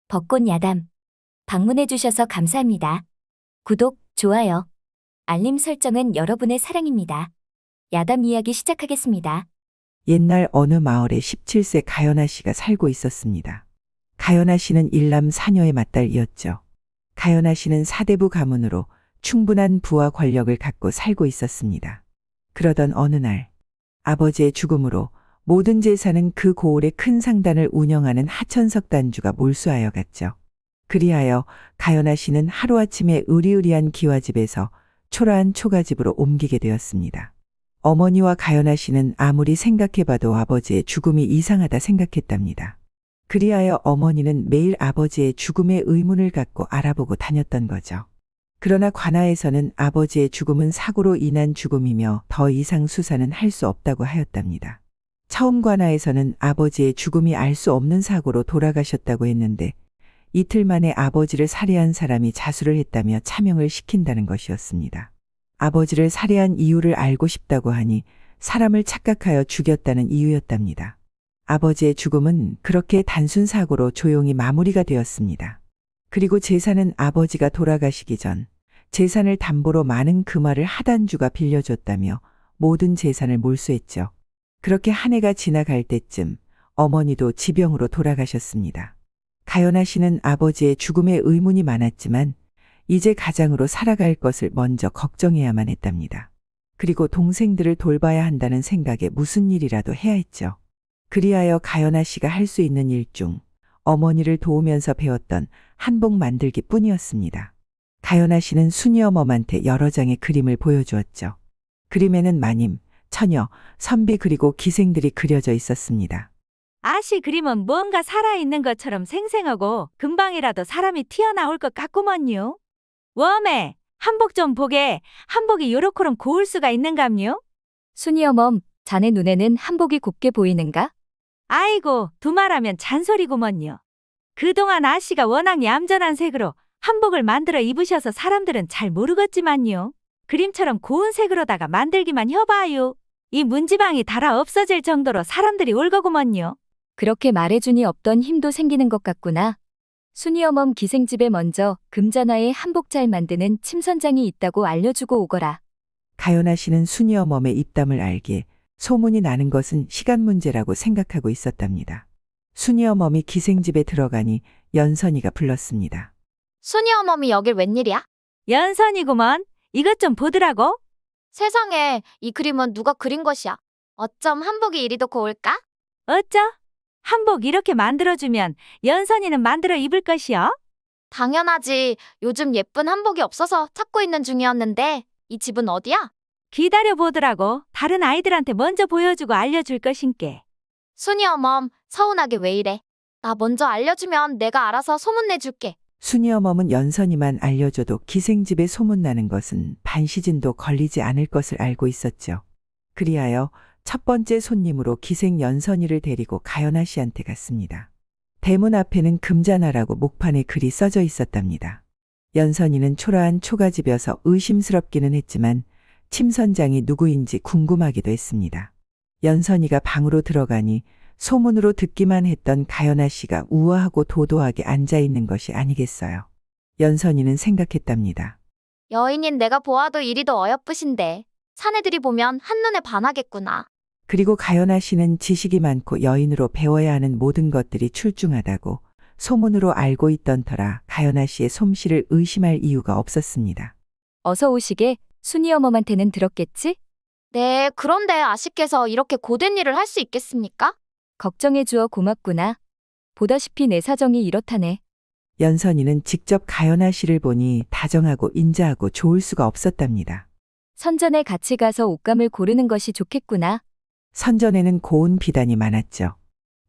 벚꽃 야담. 방문해주셔서 감사합니다. 구독, 좋아요, 알림 설정은 여러분의 사랑입니다. 야담 이야기 시작하겠습니다. 옛날 어느 마을에 17세 가연아 씨가 살고 있었습니다. 가연아 씨는 일남 사녀의 맏딸이었죠. 가연아 씨는 사대부 가문으로 충분한 부와 권력을 갖고 살고 있었습니다. 그러던 어느 날 아버지의 죽음으로 모든 재산은 그 고을의 큰 상단을 운영하는 하천석 단주가 몰수하여 갔죠. 그리하여 가연아 씨는 하루아침에 으리으리한 기와집에서 초라한 초가집으로 옮기게 되었습니다. 어머니와 가연아 씨는 아무리 생각해봐도 아버지의 죽음이 이상하다 생각했답니다. 그리하여 어머니는 매일 아버지의 죽음의 의문을 갖고 알아보고 다녔던 거죠. 그러나 관아에서는 아버지의 죽음은 사고로 인한 죽음이며 더 이상 수사는 할 수 없다고 하였답니다. 처음 관아에서는 아버지의 죽음이 알 수 없는 사고로 돌아가셨다고 했는데 이틀 만에 아버지를 살해한 사람이 자수를 했다며 차명을 시킨다는 것이었습니다. 아버지를 살해한 이유를 알고 싶다고 하니 사람을 착각하여 죽였다는 이유였답니다. 아버지의 죽음은 그렇게 단순 사고로 조용히 마무리가 되었습니다. 그리고 재산은 아버지가 돌아가시기 전 재산을 담보로 많은 금화를 하단주가 빌려줬다며 모든 재산을 몰수했죠. 그렇게 한 해가 지나갈 때쯤 어머니도 지병으로 돌아가셨습니다. 가연아 씨는 아버지의 죽음에 의문이 많았지만 이제 가장으로 살아갈 것을 먼저 걱정해야만 했답니다. 그리고 동생들을 돌봐야 한다는 생각에 무슨 일이라도 해야 했죠. 그리하여 가연아 씨가 할 수 있는 일 중 어머니를 도우면서 배웠던 한복 만들기 뿐이었습니다. 가연아 씨는 순이어멈한테 여러 장의 그림을 보여주었죠. 그림에는 마님, 처녀, 선비 그리고 기생들이 그려져 있었습니다. 아씨 그림은 뭔가 살아있는 것처럼 생생하고 금방이라도 사람이 튀어나올 것 같구먼요. 웜에 한복 좀 보게. 한복이 요렇게럼 고울 수가 있는감요? 순이어멈, 자네 눈에는 한복이 곱게 보이는가? 아이고 두말하면 잔소리구먼요. 그동안 아씨가 워낙 얌전한 색으로 한복을 만들어 입으셔서 사람들은 잘 모르겠지만요. 그림처럼 고운 색으로다가 만들기만 해봐요. 이 문지방이 달아 없어질 정도로 사람들이 올거구먼요. 그렇게 말해주니 없던 힘도 생기는 것 같구나. 순이어멈 기생집에 먼저 금잔화에 한복 잘 만드는 침선장이 있다고 알려주고 오거라. 가연아 씨는 순이어멈의 입담을 알기에 소문이 나는 것은 시간 문제라고 생각하고 있었답니다. 순이어멈이 기생집에 들어가니 연선이가 불렀습니다. 순이 어머니 여길 웬일이야? 연선이구먼. 이것 좀 보더라고. 세상에, 이 그림은 누가 그린 것이야? 어쩜 한복이 이리도 고울까? 어쩌? 한복 이렇게 만들어주면 연선이는 만들어 입을 것이여? 당연하지. 요즘 예쁜 한복이 없어서 찾고 있는 중이었는데 이 집은 어디야? 기다려보더라고. 다른 아이들한테 먼저 보여주고 알려줄 것인께. 순이 어멈, 서운하게 왜 이래? 나 먼저 알려주면 내가 알아서 소문내줄게. 순이어멈은 연선이만 알려줘도 기생집에 소문나는 것은 반시진도 걸리지 않을 것을 알고 있었죠. 그리하여 첫 번째 손님으로 기생 연선이를 데리고 가연아 씨한테 갔습니다. 대문 앞에는 금잔화라고 목판에 글이 써져 있었답니다. 연선이는 초라한 초가집이어서 의심스럽기는 했지만 침선장이 누구인지 궁금하기도 했습니다. 연선이가 방으로 들어가니 소문으로 듣기만 했던 가연아 씨가 우아하고 도도하게 앉아있는 것이 아니겠어요. 연선이는 생각했답니다. 여인인 내가 보아도 이리도 어여쁘신데 사내들이 보면 한눈에 반하겠구나. 그리고 가연아 씨는 지식이 많고 여인으로 배워야 하는 모든 것들이 출중하다고 소문으로 알고 있던 터라 가연아 씨의 솜씨를 의심할 이유가 없었습니다. 어서 오시게. 순이어멈한테는 들었겠지? 네, 그런데 아씨께서 이렇게 고된 일을 할 수 있겠습니까? 걱정해주어 고맙구나. 보다시피 내 사정이 이렇다네. 연선이는 직접 가연아 씨를 보니 다정하고 인자하고 좋을 수가 없었답니다. 선전에 같이 가서 옷감을 고르는 것이 좋겠구나. 선전에는 고운 비단이 많았죠.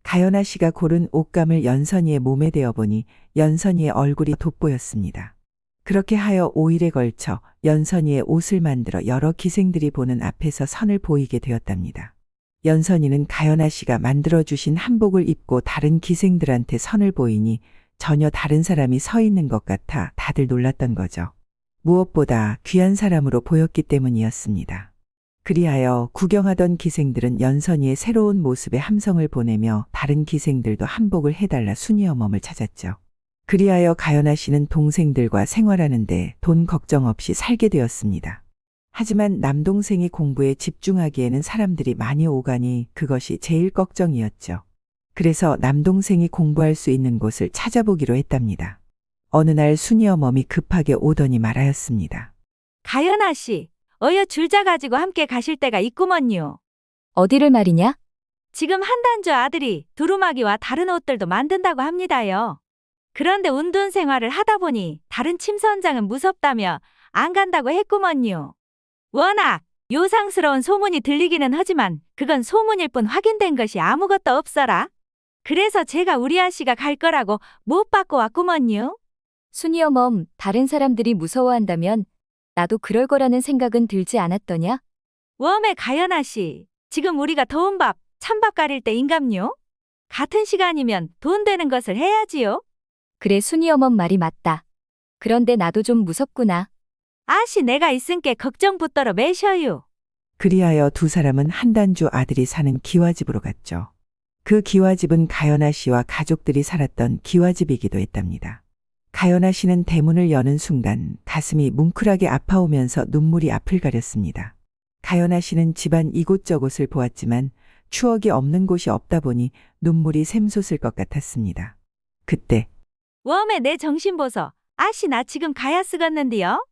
가연아 씨가 고른 옷감을 연선이의 몸에 대어 보니 연선이의 얼굴이 돋보였습니다. 그렇게 하여 5일에 걸쳐 연선이의 옷을 만들어 여러 기생들이 보는 앞에서 선을 보이게 되었답니다. 연선이는 가연아 씨가 만들어주신 한복을 입고 다른 기생들한테 선을 보이니 전혀 다른 사람이 서 있는 것 같아 다들 놀랐던 거죠. 무엇보다 귀한 사람으로 보였기 때문이었습니다. 그리하여 구경하던 기생들은 연선이의 새로운 모습에 함성을 보내며 다른 기생들도 한복을 해달라 순이어멈을 찾았죠. 그리하여 가연아 씨는 동생들과 생활하는데 돈 걱정 없이 살게 되었습니다. 하지만 남동생이 공부에 집중하기에는 사람들이 많이 오가니 그것이 제일 걱정이었죠. 그래서 남동생이 공부할 수 있는 곳을 찾아보기로 했답니다. 어느 날 순이 어멈이 급하게 오더니 말하였습니다. 가연아 씨, 어여 줄자 가지고 함께 가실 때가 있구먼요. 어디를 말이냐? 지금 한단주 아들이 두루마기와 다른 옷들도 만든다고 합니다요. 그런데 운둔 생활을 하다 보니 다른 침선장은 무섭다며 안 간다고 했구먼요. 워낙 요상스러운 소문이 들리기는 하지만 그건 소문일 뿐 확인된 것이 아무것도 없어라. 그래서 제가 우리 아씨가 갈 거라고 못 받고 왔구먼요. 순이 어멈, 다른 사람들이 무서워한다면 나도 그럴 거라는 생각은 들지 않았더냐? 웜의 가연아 씨, 지금 우리가 더운 밥, 찬밥 가릴 때 인감요? 같은 시간이면 돈 되는 것을 해야지요. 그래, 순이 어멈 말이 맞다. 그런데 나도 좀 무섭구나. 아씨 내가 있은께 걱정 붙들어 매셔요. 그리하여 두 사람은 한단주 아들이 사는 기와집으로 갔죠. 그 기와집은 가연아 씨와 가족들이 살았던 기와집이기도 했답니다. 가연아 씨는 대문을 여는 순간 가슴이 뭉클하게 아파오면서 눈물이 앞을 가렸습니다. 가연아 씨는 집안 이곳저곳을 보았지만 추억이 없는 곳이 없다 보니 눈물이 샘솟을 것 같았습니다. 그때 웜에 내 정신 보소. 아씨 나 지금 가야 쓰겄는디요.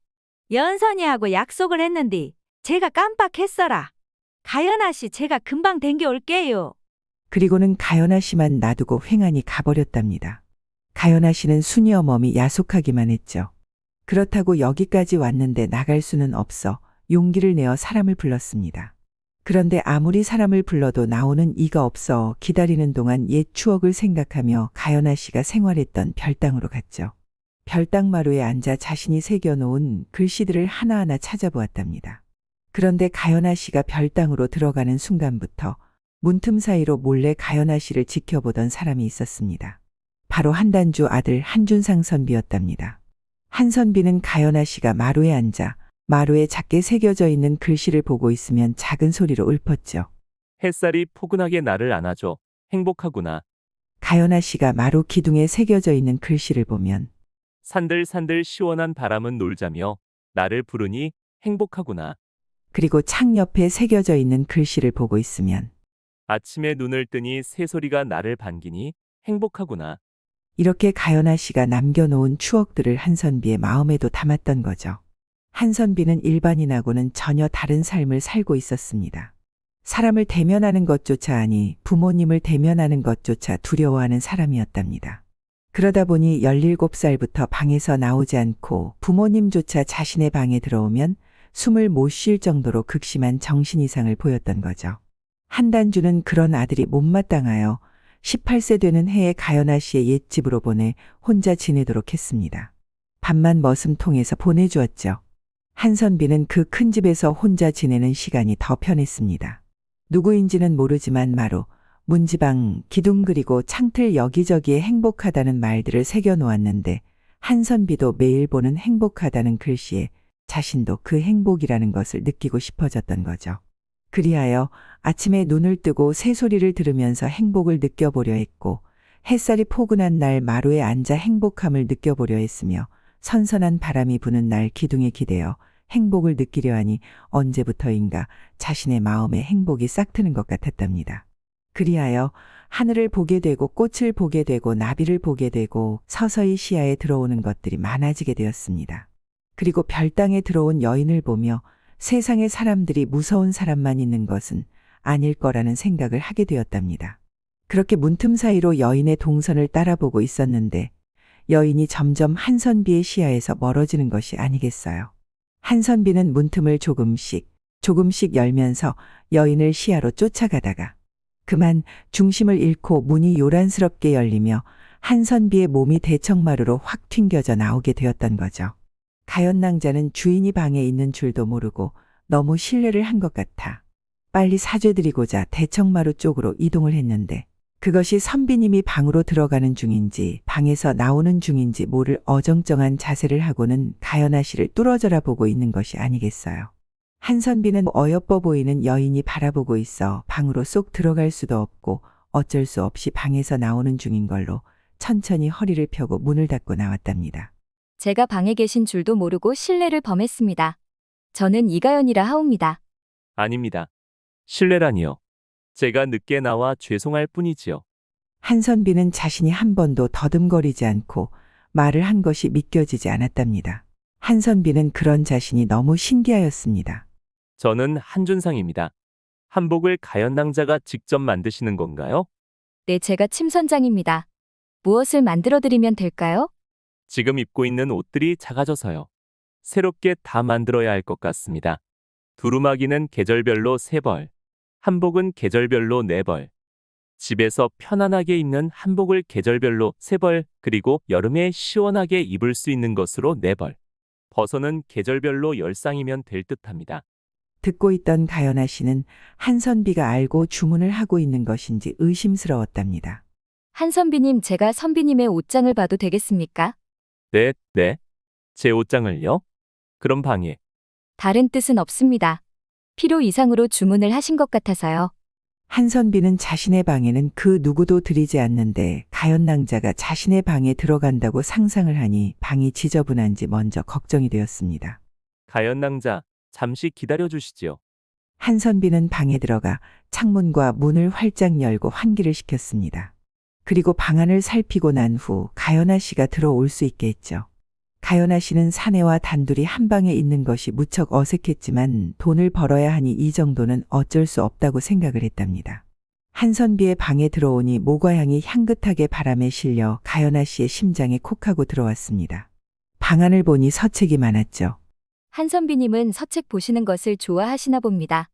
연선이하고 약속을 했는디 제가 깜빡했어라. 가연아 씨 제가 금방 댕겨 올게요. 그리고는 가연아 씨만 놔두고 횡하니 가버렸답니다. 가연아 씨는 순이 어멈이 야속하기만 했죠. 그렇다고 여기까지 왔는데 나갈 수는 없어 용기를 내어 사람을 불렀습니다. 그런데 아무리 사람을 불러도 나오는 이가 없어 기다리는 동안 옛 추억을 생각하며 가연아 씨가 생활했던 별당으로 갔죠. 별당 마루에 앉아 자신이 새겨놓은 글씨들을 하나하나 찾아보았답니다. 그런데 가연아 씨가 별당으로 들어가는 순간부터 문틈 사이로 몰래 가연아 씨를 지켜보던 사람이 있었습니다. 바로 한단주 아들 한준상 선비였답니다. 한 선비는 가연아 씨가 마루에 앉아 마루에 작게 새겨져 있는 글씨를 보고 있으면 작은 소리로 읊었죠. 햇살이 포근하게 나를 안아줘. 행복하구나. 가연아 씨가 마루 기둥에 새겨져 있는 글씨를 보면 산들산들 시원한 바람은 놀자며 나를 부르니 행복하구나. 그리고 창 옆에 새겨져 있는 글씨를 보고 있으면 아침에 눈을 뜨니 새소리가 나를 반기니 행복하구나. 이렇게 가연아 씨가 남겨놓은 추억들을 한선비의 마음에도 담았던 거죠. 한선비는 일반인하고는 전혀 다른 삶을 살고 있었습니다. 사람을 대면하는 것조차 아니 부모님을 대면하는 것조차 두려워하는 사람이었답니다. 그러다 보니 17살부터 방에서 나오지 않고 부모님조차 자신의 방에 들어오면 숨을 못 쉴 정도로 극심한 정신 이상을 보였던 거죠. 한단주는 그런 아들이 못마땅하여 18세 되는 해에 가연아 씨의 옛집으로 보내 혼자 지내도록 했습니다. 밥만 머슴통에서 보내주었죠. 한선비는 그 큰 집에서 혼자 지내는 시간이 더 편했습니다. 누구인지는 모르지만 마루, 문지방, 기둥 그리고 창틀 여기저기에 행복하다는 말들을 새겨놓았는데 한선비도 매일 보는 행복하다는 글씨에 자신도 그 행복이라는 것을 느끼고 싶어졌던 거죠. 그리하여 아침에 눈을 뜨고 새소리를 들으면서 행복을 느껴보려 했고 햇살이 포근한 날 마루에 앉아 행복함을 느껴보려 했으며 선선한 바람이 부는 날 기둥에 기대어 행복을 느끼려 하니 언제부터인가 자신의 마음에 행복이 싹트는 것 같았답니다. 그리하여 하늘을 보게 되고 꽃을 보게 되고 나비를 보게 되고 서서히 시야에 들어오는 것들이 많아지게 되었습니다. 그리고 별당에 들어온 여인을 보며 세상에 사람들이 무서운 사람만 있는 것은 아닐 거라는 생각을 하게 되었답니다. 그렇게 문틈 사이로 여인의 동선을 따라보고 있었는데 여인이 점점 한선비의 시야에서 멀어지는 것이 아니겠어요. 한선비는 문틈을 조금씩 열면서 여인을 시야로 쫓아가다가 그만 중심을 잃고 문이 요란스럽게 열리며 한선비의 몸이 대청마루로 확 튕겨져 나오게 되었던 거죠. 가연낭자는 주인이 방에 있는 줄도 모르고 너무 실례를 한 것 같아 빨리 사죄드리고자 대청마루 쪽으로 이동을 했는데 그것이 선비님이 방으로 들어가는 중인지 방에서 나오는 중인지 모를 어정쩡한 자세를 하고는 가연아 씨를 뚫어져라 보고 있는 것이 아니겠어요. 한선비는 어여뻐 보이는 여인이 바라보고 있어 방으로 쏙 들어갈 수도 없고 어쩔 수 없이 방에서 나오는 중인 걸로 천천히 허리를 펴고 문을 닫고 나왔답니다. 제가 방에 계신 줄도 모르고 실례를 범했습니다. 저는 이가연이라 하옵니다. 아닙니다. 실례라니요. 제가 늦게 나와 죄송할 뿐이지요. 한선비는 자신이 한 번도 더듬거리지 않고 말을 한 것이 믿겨지지 않았답니다. 한선비는 그런 자신이 너무 신기하였습니다. 저는 한준상입니다. 한복을 가연낭자가 직접 만드시는 건가요? 네, 제가 침선장입니다. 무엇을 만들어드리면 될까요? 지금 입고 있는 옷들이 작아져서요. 새롭게 다 만들어야 할 것 같습니다. 두루마기는 계절별로 3벌, 한복은 계절별로 4벌. 집에서 편안하게 입는 한복을 계절별로 3벌, 그리고 여름에 시원하게 입을 수 있는 것으로 4벌. 버선은 계절별로 10쌍이면 될 듯합니다. 듣고 있던 가연아 씨는 한선비가 알고 주문을 하고 있는 것인지 의심스러웠답니다. 한선비님, 제가 선비님의 옷장을 봐도 되겠습니까? 네, 네. 제 옷장을요? 그럼 방에. 다른 뜻은 없습니다. 필요 이상으로 주문을 하신 것 같아서요. 한선비는 자신의 방에는 그 누구도 들이지 않는데 가연낭자가 자신의 방에 들어간다고 상상을 하니 방이 지저분한지 먼저 걱정이 되었습니다. 가연낭자, 잠시 기다려 주시지요. 한선비는 방에 들어가 창문과 문을 활짝 열고 환기를 시켰습니다. 그리고 방 안을 살피고 난 후 가연아 씨가 들어올 수 있게 했죠. 가연아 씨는 사내와 단둘이 한 방에 있는 것이 무척 어색했지만 돈을 벌어야 하니 이 정도는 어쩔 수 없다고 생각을 했답니다. 한선비의 방에 들어오니 모과향이 향긋하게 바람에 실려 가연아 씨의 심장에 콕하고 들어왔습니다. 방 안을 보니 서책이 많았죠. 한선비님은 서책 보시는 것을 좋아하시나 봅니다.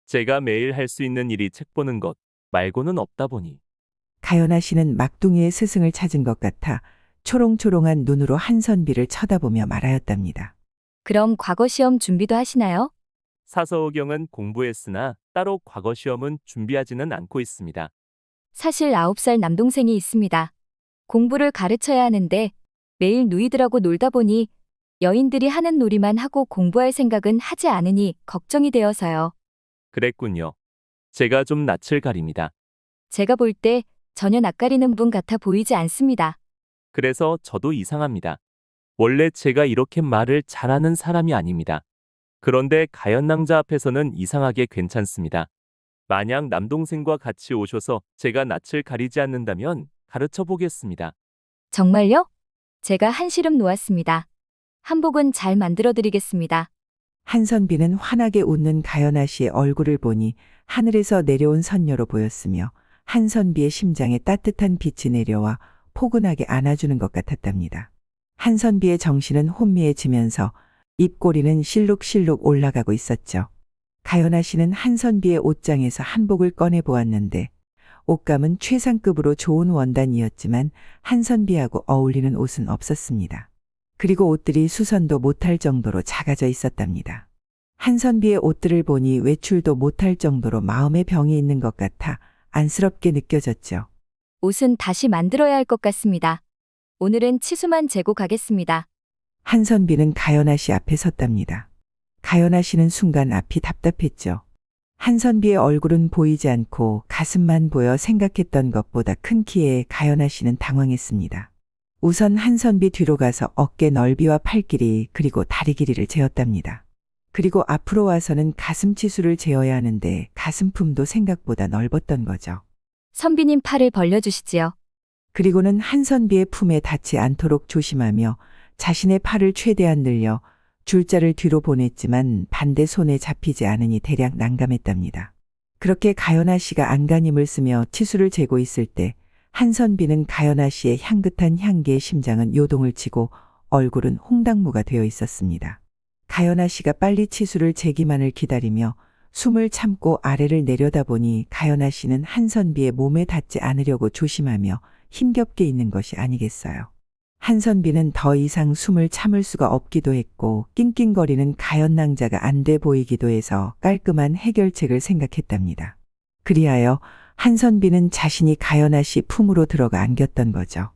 제가 매일 할 수 있는 일이 책 보는 것 말고는 없다 보니. 가연아 씨는 막둥이의 스승을 찾은 것 같아 초롱초롱한 눈으로 한선비를 쳐다보며 말하였답니다. 그럼 과거 시험 준비도 하시나요? 사서오경은 공부했으나 따로 과거 시험은 준비하지는 않고 있습니다. 사실 9살 남동생이 있습니다. 공부를 가르쳐야 하는데 매일 누이들하고 놀다 보니 여인들이 하는 놀이만 하고 공부할 생각은 하지 않으니 걱정이 되어서요. 그랬군요. 제가 좀 낯을 가립니다. 제가 볼 때 전혀 낯가리는 분 같아 보이지 않습니다. 그래서 저도 이상합니다. 원래 제가 이렇게 말을 잘하는 사람이 아닙니다. 그런데 가연낭자 앞에서는 이상하게 괜찮습니다. 만약 남동생과 같이 오셔서 제가 낯을 가리지 않는다면 가르쳐 보겠습니다. 정말요? 제가 한시름 놓았습니다. 한복은 잘 만들어드리겠습니다. 한선비는 환하게 웃는 가연아 씨의 얼굴을 보니 하늘에서 내려온 선녀로 보였으며 한선비의 심장에 따뜻한 빛이 내려와 포근하게 안아주는 것 같았답니다. 한선비의 정신은 혼미해지면서 입꼬리는 실룩실룩 올라가고 있었죠. 가연아 씨는 한선비의 옷장에서 한복을 꺼내 보았는데 옷감은 최상급으로 좋은 원단이었지만 한선비하고 어울리는 옷은 없었습니다. 그리고 옷들이 수선도 못할 정도로 작아져 있었답니다. 한선비의 옷들을 보니 외출도 못할 정도로 마음의 병이 있는 것 같아 안쓰럽게 느껴졌죠. 옷은 다시 만들어야 할 것 같습니다. 오늘은 치수만 재고 가겠습니다. 한선비는 가연아 씨 앞에 섰답니다. 가연아 씨는 순간 앞이 답답했죠. 한선비의 얼굴은 보이지 않고 가슴만 보여 생각했던 것보다 큰 키에 가연아 씨는 당황했습니다. 우선 한선비 뒤로 가서 어깨 넓이와 팔 길이 그리고 다리 길이를 재었답니다. 그리고 앞으로 와서는 가슴 치수를 재어야 하는데 가슴품도 생각보다 넓었던 거죠. 선비님 팔을 벌려주시지요. 그리고는 한선비의 품에 닿지 않도록 조심하며 자신의 팔을 최대한 늘려 줄자를 뒤로 보냈지만 반대 손에 잡히지 않으니 대략 난감했답니다. 그렇게 가연아 씨가 안간힘을 쓰며 치수를 재고 있을 때 한선비는 가연아 씨의 향긋한 향기에 심장은 요동을 치고 얼굴은 홍당무가 되어 있었습니다. 가연아 씨가 빨리 치수를 재기만을 기다리며 숨을 참고 아래를 내려다보니 가연아 씨는 한선비의 몸에 닿지 않으려고 조심하며 힘겹게 있는 것이 아니겠어요. 한선비는 더 이상 숨을 참을 수가 없기도 했고 낑낑거리는 가연낭자가 안 돼 보이기도 해서 깔끔한 해결책을 생각했답니다. 그리하여 한선비는 자신이 가연아 씨 품으로 들어가 안겼던 거죠.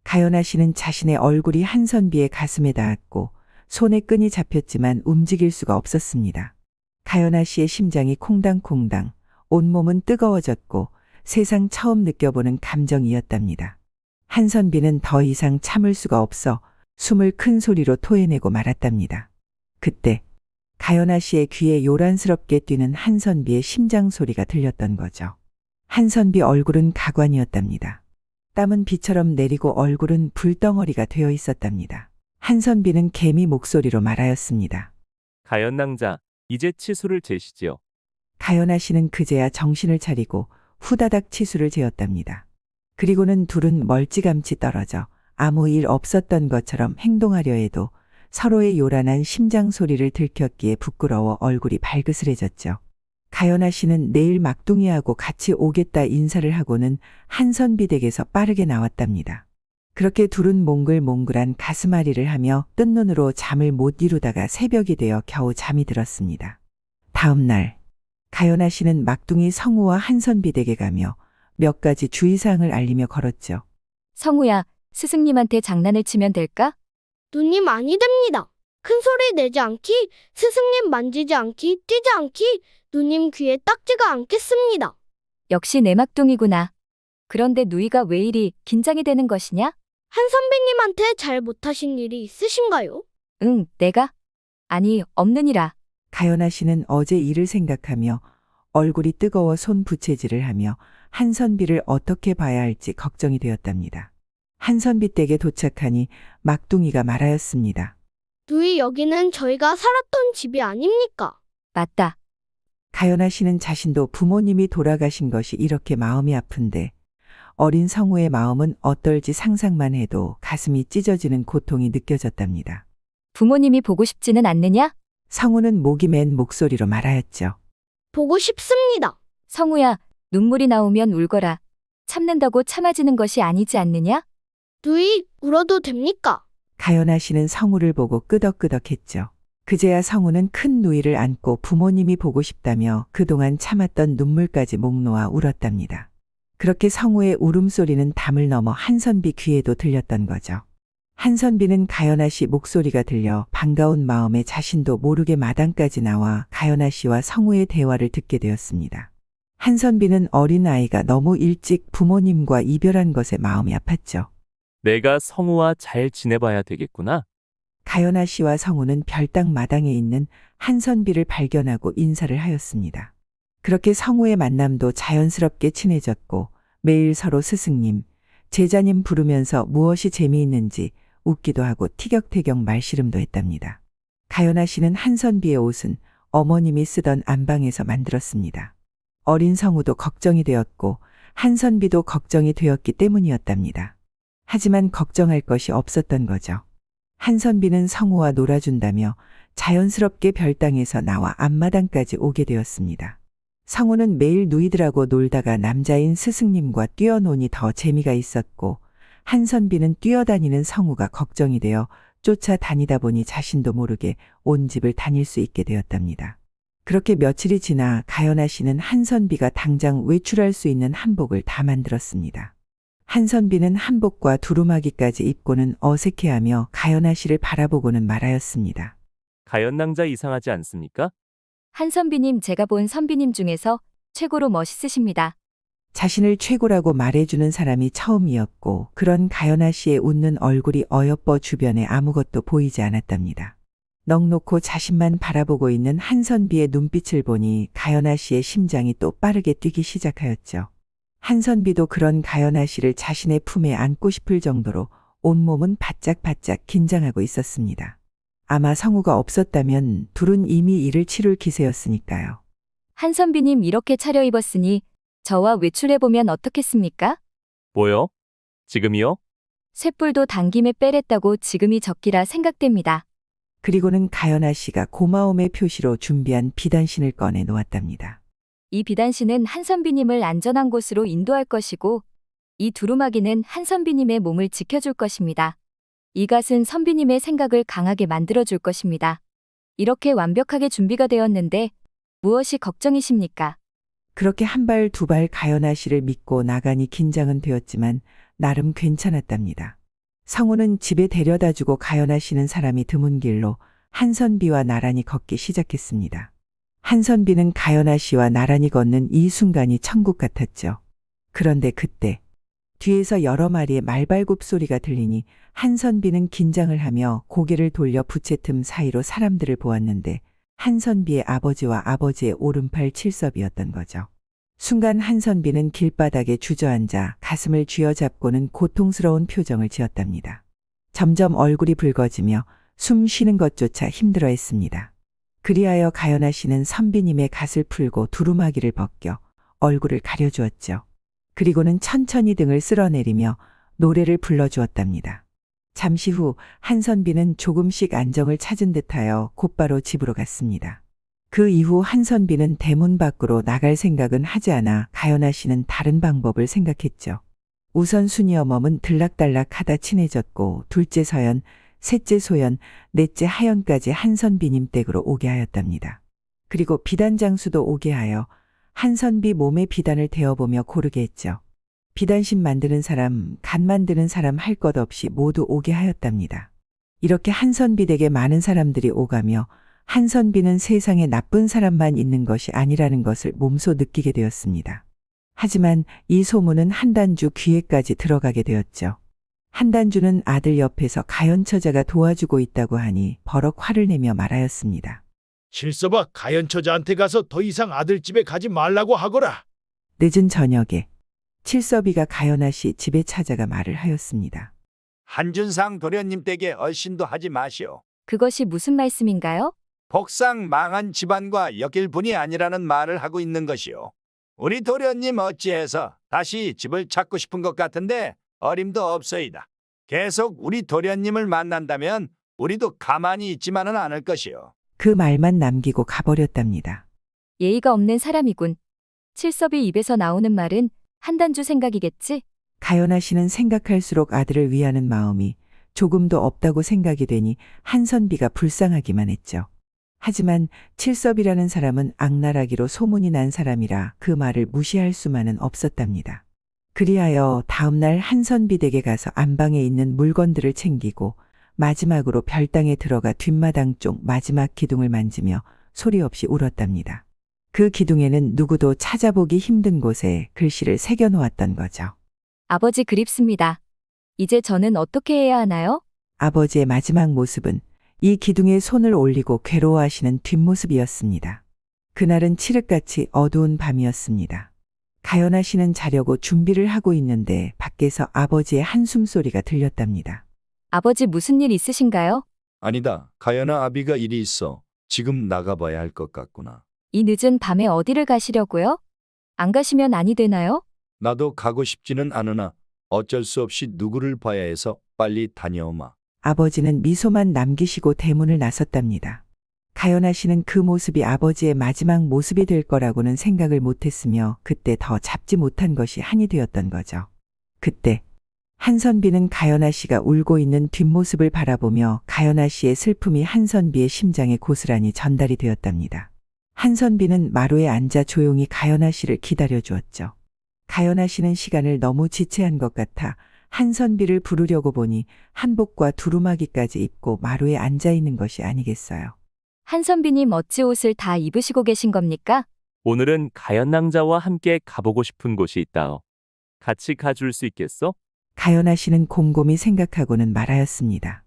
가연아 씨는 자신의 얼굴이 한선비의 가슴에 닿았고 손에 끈이 잡혔지만 움직일 수가 없었습니다. 가연아 씨의 심장이 콩당콩당, 온몸은 뜨거워졌고 세상 처음 느껴보는 감정이었답니다. 한선비는 더 이상 참을 수가 없어 숨을 큰 소리로 토해내고 말았답니다. 그때 가연아 씨의 귀에 요란스럽게 뛰는 한선비의 심장 소리가 들렸던 거죠. 한선비 얼굴은 가관이었답니다. 땀은 비처럼 내리고 얼굴은 불덩어리가 되어 있었답니다. 한선비는 개미 목소리로 말하였습니다. 가연낭자, 이제 치수를 재시지요. 가연아 씨는 그제야 정신을 차리고 후다닥 치수를 재었답니다. 그리고는 둘은 멀찌감치 떨어져 아무 일 없었던 것처럼 행동하려 해도 서로의 요란한 심장 소리를 들켰기에 부끄러워 얼굴이 발그스레졌죠. 가연아 씨는 내일 막둥이하고 같이 오겠다 인사를 하고는 한선비 댁에서 빠르게 나왔답니다. 그렇게 둘은 몽글몽글한 가슴앓이를 하며 뜬 눈으로 잠을 못 이루다가 새벽이 되어 겨우 잠이 들었습니다. 다음 날 가연아 씨는 막둥이 성우와 한선비 댁에 가며 몇 가지 주의사항을 알리며 걸었죠. 성우야, 스승님한테 장난을 치면 될까? 누님 아니 됩니다. 큰 소리 내지 않기, 스승님 만지지 않기, 뛰지 않기, 누님 귀에 딱지가 않겠습니다. 역시 내 막둥이구나. 그런데 누이가 왜 이리 긴장이 되는 것이냐? 한 선배님한테 잘 못하신 일이 있으신가요? 응, 내가? 아니, 없느니라. 가연아 씨는 어제 일을 생각하며 얼굴이 뜨거워 손 부채질을 하며 한선비를 어떻게 봐야 할지 걱정이 되었답니다. 한선비 댁에 도착하니 막둥이가 말하였습니다. 누이 여기는 저희가 살았던 집이 아닙니까? 맞다. 가연아 씨는 자신도 부모님이 돌아가신 것이 이렇게 마음이 아픈데 어린 성우의 마음은 어떨지 상상만 해도 가슴이 찢어지는 고통이 느껴졌답니다. 부모님이 보고 싶지는 않느냐? 성우는 목이 맨 목소리로 말하였죠. 보고 싶습니다. 성우야, 눈물이 나오면 울거라. 참는다고 참아지는 것이 아니지 않느냐? 누이 울어도 됩니까? 가연아 씨는 성우를 보고 끄덕끄덕했죠. 그제야 성우는 큰 누이를 안고 부모님이 보고 싶다며 그동안 참았던 눈물까지 목 놓아 울었답니다. 그렇게 성우의 울음소리는 담을 넘어 한선비 귀에도 들렸던 거죠. 한선비는 가연아 씨 목소리가 들려 반가운 마음에 자신도 모르게 마당까지 나와 가연아 씨와 성우의 대화를 듣게 되었습니다. 한선비는 어린아이가 너무 일찍 부모님과 이별한 것에 마음이 아팠죠. 내가 성우와 잘 지내봐야 되겠구나. 가연아 씨와 성우는 별당 마당에 있는 한선비를 발견하고 인사를 하였습니다. 그렇게 성우의 만남도 자연스럽게 친해졌고 매일 서로 스승님, 제자님 부르면서 무엇이 재미있는지 웃기도 하고 티격태격 말씨름도 했답니다. 가연아 씨는 한선비의 옷은 어머님이 쓰던 안방에서 만들었습니다. 어린 성우도 걱정이 되었고 한선비도 걱정이 되었기 때문이었답니다. 하지만 걱정할 것이 없었던 거죠. 한선비는 성우와 놀아준다며 자연스럽게 별당에서 나와 앞마당까지 오게 되었습니다. 성우는 매일 누이들하고 놀다가 남자인 스승님과 뛰어노니 더 재미가 있었고 한선비는 뛰어다니는 성우가 걱정이 되어 쫓아다니다 보니 자신도 모르게 온 집을 다닐 수 있게 되었답니다. 그렇게 며칠이 지나 가연아 씨는 한선비가 당장 외출할 수 있는 한복을 다 만들었습니다. 한선비는 한복과 두루마기까지 입고는 어색해하며 가연아 씨를 바라보고는 말하였습니다. 가연낭자 이상하지 않습니까? 한선비님, 제가 본 선비님 중에서 최고로 멋있으십니다. 자신을 최고라고 말해주는 사람이 처음이었고 그런 가연아 씨의 웃는 얼굴이 어여뻐 주변에 아무것도 보이지 않았답니다. 넋놓고 자신만 바라보고 있는 한선비의 눈빛을 보니 가연아 씨의 심장이 또 빠르게 뛰기 시작하였죠. 한선비도 그런 가연아 씨를 자신의 품에 안고 싶을 정도로 온몸은 바짝바짝 긴장하고 있었습니다. 아마 성우가 없었다면 둘은 이미 일을 치룰 기세였으니까요. 한선비님, 이렇게 차려입었으니 저와 외출해보면 어떻겠습니까? 뭐요? 지금이요? 쇳불도 당김에 빼랬다고 지금이 적기라 생각됩니다. 그리고는 가연아 씨가 고마움의 표시로 준비한 비단신을 꺼내 놓았답니다. 이 비단신은 한선비님을 안전한 곳으로 인도할 것이고 이 두루마기는 한선비님의 몸을 지켜줄 것입니다. 이 갓은 선비님의 생각을 강하게 만들어줄 것입니다. 이렇게 완벽하게 준비가 되었는데 무엇이 걱정이십니까? 그렇게 한 발 두 발 가연아 씨를 믿고 나가니 긴장은 되었지만 나름 괜찮았답니다. 성우는 집에 데려다주고 가연아 씨는 사람이 드문 길로 한선비와 나란히 걷기 시작했습니다. 한선비는 가연아 씨와 나란히 걷는 이 순간이 천국 같았죠. 그런데 그때 뒤에서 여러 마리의 말발굽 소리가 들리니 한선비는 긴장을 하며 고개를 돌려 부채 틈 사이로 사람들을 보았는데 한선비의 아버지와 아버지의 오른팔 칠섭이었던 거죠. 순간 한선비는 길바닥에 주저앉아 가슴을 쥐어잡고는 고통스러운 표정을 지었답니다. 점점 얼굴이 붉어지며 숨 쉬는 것조차 힘들어했습니다. 그리하여 가연아 씨는 선비님의 갓을 풀고 두루마기를 벗겨 얼굴을 가려주었죠. 그리고는 천천히 등을 쓸어내리며 노래를 불러주었답니다. 잠시 후 한선비는 조금씩 안정을 찾은 듯하여 곧바로 집으로 갔습니다. 그 이후 한선비는 대문 밖으로 나갈 생각은 하지 않아 가연아 씨는 다른 방법을 생각했죠. 우선 순이 어멈은 들락달락하다 친해졌고 둘째 서연, 셋째 소연, 넷째 하연까지 한선비님 댁으로 오게 하였답니다. 그리고 비단장수도 오게 하여 한선비 몸에 비단을 대어보며 고르게 했죠. 비단심 만드는 사람, 간 만드는 사람 할 것 없이 모두 오게 하였답니다. 이렇게 한선비 댁에 많은 사람들이 오가며 한선비는 세상에 나쁜 사람만 있는 것이 아니라는 것을 몸소 느끼게 되었습니다. 하지만 이 소문은 한단주 귀에까지 들어가게 되었죠. 한단주는 아들 옆에서 가연처자가 도와주고 있다고 하니 버럭 화를 내며 말하였습니다. 칠섭아, 가연처자한테 가서 더 이상 아들 집에 가지 말라고 하거라. 늦은 저녁에 칠섭이가 가연아 씨 집에 찾아가 말을 하였습니다. 한준상 도련님 댁에 얼씬도 하지 마시오. 그것이 무슨 말씀인가요? 복상 망한 집안과 엮일 분이 아니라는 말을 하고 있는 것이오. 우리 도련님 어찌해서 다시 집을 찾고 싶은 것 같은데 어림도 없어이다. 계속 우리 도련님을 만난다면 우리도 가만히 있지만은 않을 것이오. 그 말만 남기고 가버렸답니다. 예의가 없는 사람이군. 칠섭이 입에서 나오는 말은 한단주 생각이겠지? 가연아 씨는 생각할수록 아들을 위하는 마음이 조금도 없다고 생각이 되니 한선비가 불쌍하기만 했죠. 하지만 칠섭이라는 사람은 악랄하기로 소문이 난 사람이라 그 말을 무시할 수만은 없었답니다. 그리하여 다음날 한선비 댁에 가서 안방에 있는 물건들을 챙기고 마지막으로 별당에 들어가 뒷마당 쪽 마지막 기둥을 만지며 소리 없이 울었답니다. 그 기둥에는 누구도 찾아보기 힘든 곳에 글씨를 새겨놓았던 거죠. 아버지 그립습니다. 이제 저는 어떻게 해야 하나요? 아버지의 마지막 모습은 이 기둥에 손을 올리고 괴로워하시는 뒷모습이었습니다. 그날은 칠흑같이 어두운 밤이었습니다. 가연아 씨는 자려고 준비를 하고 있는데 밖에서 아버지의 한숨 소리가 들렸답니다. 아버지 무슨 일 있으신가요? 아니다. 가연아 아비가 일이 있어. 지금 나가봐야 할 것 같구나. 이 늦은 밤에 어디를 가시려고요? 안 가시면 아니 되나요? 나도 가고 싶지는 않으나 어쩔 수 없이 누구를 봐야 해서 빨리 다녀오마. 아버지는 미소만 남기시고 대문을 나섰답니다. 가연아 씨는 그 모습이 아버지의 마지막 모습이 될 거라고는 생각을 못했으며 그때 더 잡지 못한 것이 한이 되었던 거죠. 그때 한선비는 가연아 씨가 울고 있는 뒷모습을 바라보며 가연아 씨의 슬픔이 한선비의 심장에 고스란히 전달이 되었답니다. 한선비는 마루에 앉아 조용히 가연아 씨를 기다려 주었죠. 가연아 씨는 시간을 너무 지체한 것 같아 한선비를 부르려고 보니 한복과 두루마기까지 입고 마루에 앉아 있는 것이 아니겠어요. 한선비님 어찌 옷을 다 입으시고 계신 겁니까? 오늘은 가연낭자와 함께 가보고 싶은 곳이 있다오. 같이 가줄 수 있겠어? 가연아 씨는 곰곰이 생각하고는 말하였습니다.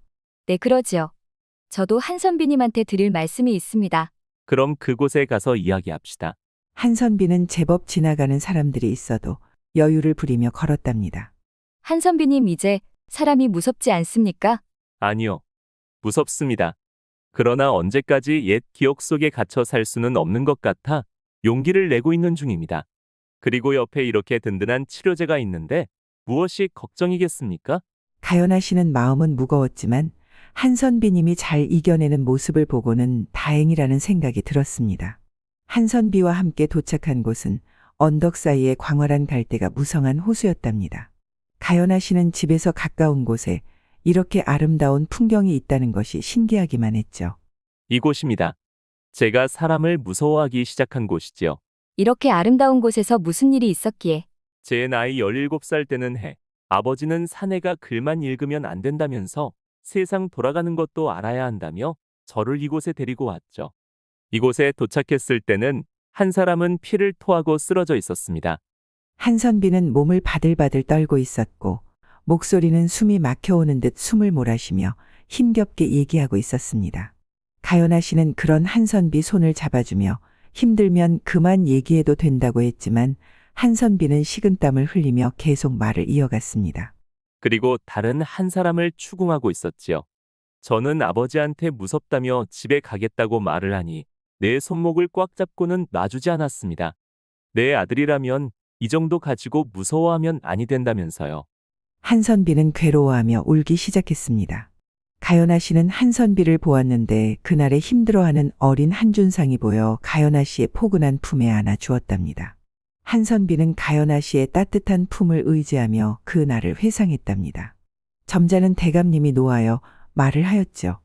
네, 그러지요. 저도 한선비님한테 드릴 말씀이 있습니다. 그럼 그곳에 가서 이야기합시다. 한선비는 제법 지나가는 사람들이 있어도 여유를 부리며 걸었답니다. 한선비님 이제 사람이 무섭지 않습니까? 아니요. 무섭습니다. 그러나 언제까지 옛 기억 속에 갇혀 살 수는 없는 것 같아 용기를 내고 있는 중입니다. 그리고 옆에 이렇게 든든한 치료제가 있는데 무엇이 걱정이겠습니까? 가연아 씨는 마음은 무거웠지만 한선비님이 잘 이겨내는 모습을 보고는 다행이라는 생각이 들었습니다. 한선비와 함께 도착한 곳은 언덕 사이의 광활한 갈대가 무성한 호수였답니다. 가연아 씨는 집에서 가까운 곳에 이렇게 아름다운 풍경이 있다는 것이 신기하기만 했죠. 이곳입니다. 제가 사람을 무서워하기 시작한 곳이지요. 이렇게 아름다운 곳에서 무슨 일이 있었기에 제 나이 17살 때는 아버지는 사내가 글만 읽으면 안 된다면서 세상 돌아가는 것도 알아야 한다며 저를 이곳에 데리고 왔죠. 이곳에 도착했을 때는 한 사람은 피를 토하고 쓰러져 있었습니다. 한선비는 몸을 바들바들 떨고 있었고 목소리는 숨이 막혀오는 듯 숨을 몰아쉬며 힘겹게 얘기하고 있었습니다. 가연아 씨는 그런 한선비 손을 잡아주며 힘들면 그만 얘기해도 된다고 했지만 한선비는 식은땀을 흘리며 계속 말을 이어갔습니다. 그리고 다른 한 사람을 추궁하고 있었지요. 저는 아버지한테 무섭다며 집에 가겠다고 말을 하니 내 손목을 꽉 잡고는 놔주지 않았습니다. 내 아들이라면 이 정도 가지고 무서워하면 아니 된다면서요. 한선비는 괴로워하며 울기 시작했습니다. 가연아 씨는 한선비를 보았는데 그날의 힘들어하는 어린 한준상이 보여 가연아 씨의 포근한 품에 안아 주었답니다. 한선비는 가연아 씨의 따뜻한 품을 의지하며 그 날을 회상했답니다. 점잖은 대감님이 노하여 말을 하였죠.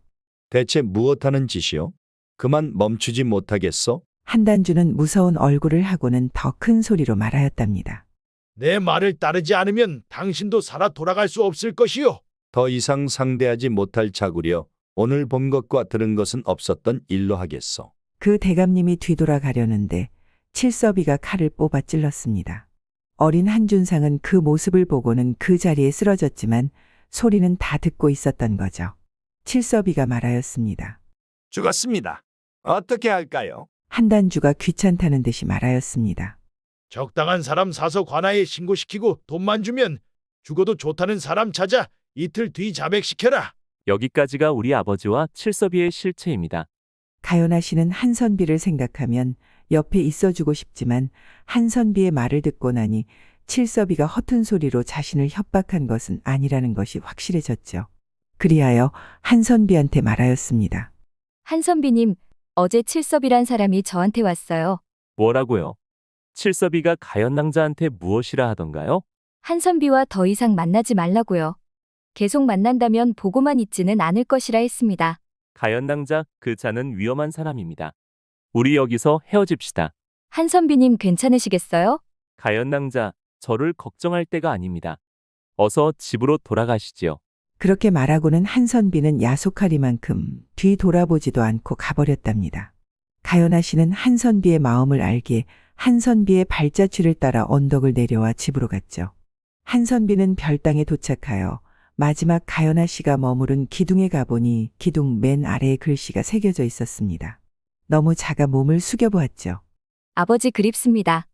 대체 무엇하는 짓이요? 그만 멈추지 못하겠어? 한단주는 무서운 얼굴을 하고는 더 큰 소리로 말하였답니다. 내 말을 따르지 않으면 당신도 살아 돌아갈 수 없을 것이요. 더 이상 상대하지 못할 자구려 오늘 본 것과 들은 것은 없었던 일로 하겠어. 그 대감님이 뒤돌아가려는데 칠섭이가 칼을 뽑아 찔렀습니다. 어린 한준상은 그 모습을 보고는 그 자리에 쓰러졌지만 소리는 다 듣고 있었던 거죠. 칠섭이가 말하였습니다. 죽었습니다. 어떻게 할까요? 한단주가 귀찮다는 듯이 말하였습니다. 적당한 사람 사서 관아에 신고시키고 돈만 주면 죽어도 좋다는 사람 찾아 이틀 뒤 자백시켜라. 여기까지가 우리 아버지와 칠섭이의 실체입니다. 가연아 씨는 한선비를 생각하면 옆에 있어주고 싶지만 한선비의 말을 듣고 나니 칠섭이가 허튼 소리로 자신을 협박한 것은 아니라는 것이 확실해졌죠. 그리하여 한선비한테 말하였습니다. 한선비님, 어제 칠섭이란 사람이 저한테 왔어요. 뭐라고요? 칠섭이가 가연낭자한테 무엇이라 하던가요? 한선비와 더 이상 만나지 말라고요. 계속 만난다면 보고만 있지는 않을 것이라 했습니다. 가연낭자 그 자는 위험한 사람입니다. 우리 여기서 헤어집시다. 한선비님 괜찮으시겠어요? 가연낭자, 저를 걱정할 때가 아닙니다. 어서 집으로 돌아가시지요. 그렇게 말하고는 한선비는 야속하리만큼 뒤 돌아보지도 않고 가버렸답니다. 가연아 씨는 한선비의 마음을 알기에 한선비의 발자취를 따라 언덕을 내려와 집으로 갔죠. 한선비는 별당에 도착하여 마지막 가연아 씨가 머무른 기둥에 가보니 기둥 맨 아래에 글씨가 새겨져 있었습니다. 너무 작아 몸을 숙여보았죠. 아버지 그립습니다.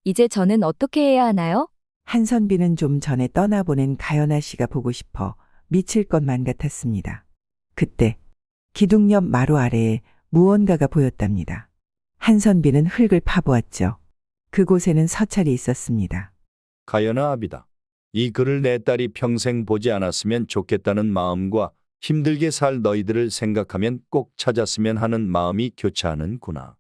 이제 저는 어떻게 해야 하나요? 한선비는 좀 전에 떠나보낸 가연아 씨가 보고 싶어 미칠 것만 같았습니다. 그때 기둥 옆 마루 아래에 무언가가 보였답니다. 한선비는 흙을 파보았죠. 그곳에는 서찰이 있었습니다. 가연아 아비다. 이 글을 내 딸이 평생 보지 않았으면 좋겠다는 마음과 힘들게 살 너희들을 생각하면 꼭 찾았으면 하는 마음이 교차하는구나.